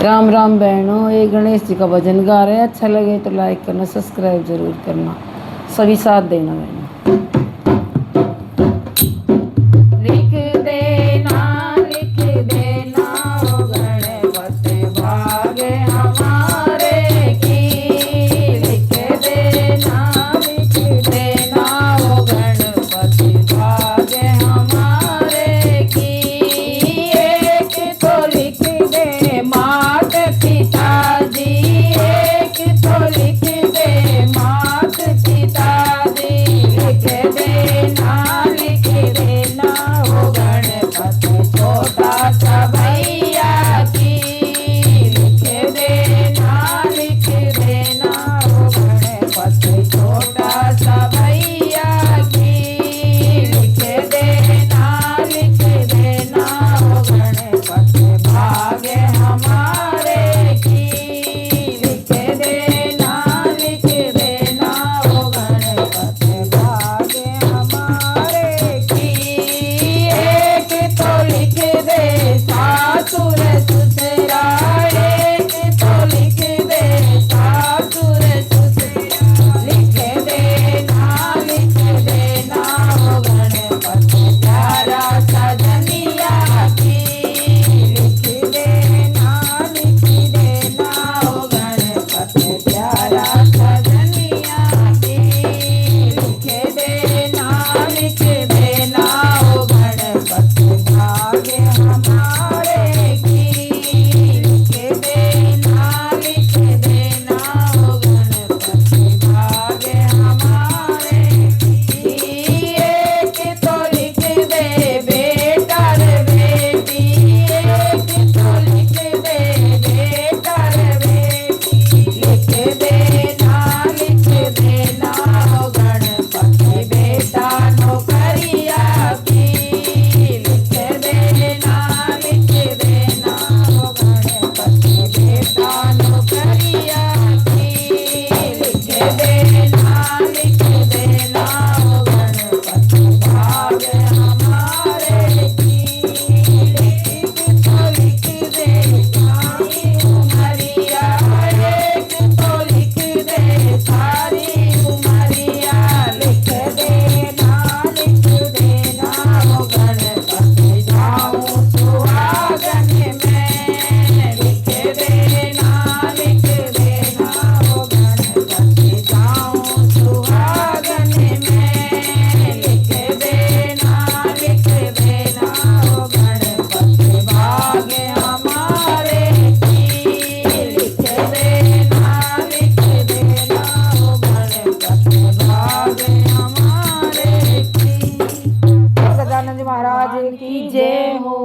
राम राम बहनों, ये गणेश जी का भजन गा रहे हैं। अच्छा लगे तो लाइक करना, सब्सक्राइब जरूर करना, सभी साथ देना बहनों। लिख देना ओ गणपति भागे हमारे की। लिख देना ओ गणपति भागे हमारे की। एक तो लिख दे मात पिताजी, एक तो लिख दे मात पिताजी। लिख देना ओ गणपति छोटा सा भैया की। लिख देना ओ गणपति छोटा सा भैया की। लिख देना ओ गणपति भागे हमारे की। लिख देना ओ गणपति भागे हमारे की। एक तो लिख दे सासुर ससुरा, एक तो लिख दे सासुर ससुरा। लिख देना ओ गणपति प्यारा सजनिया की। लिख देना ओ गणपति प्यारा सजनिया की। लिख देना ओ गणपति भागे हमारे की। लिख देना ओ गणपति भागे हमारे की। एक तो लिख दे बेटा रे बेटी, एक तो लिख दे बेटा रे बेटी। लिख देना ओ गणपति बेटा नौकरिया की। लिख देना ओ गणपति बेटा नौकरिया की। लिख देना ओ गणपति भागे हमारे की। एक तो लिख दे सारी उमरिया, एक तो लिख दे सारी उमरिया। लिख देना ओ गणपति जाऊं सुहागन में। लिख देना ओ गणपति जाऊं सुहागन में। लिख देना ओ गणपति भागे हमारे की। लिख देना ओ गणपति भागे हमारे की। सदानंद महाराज की जय हो।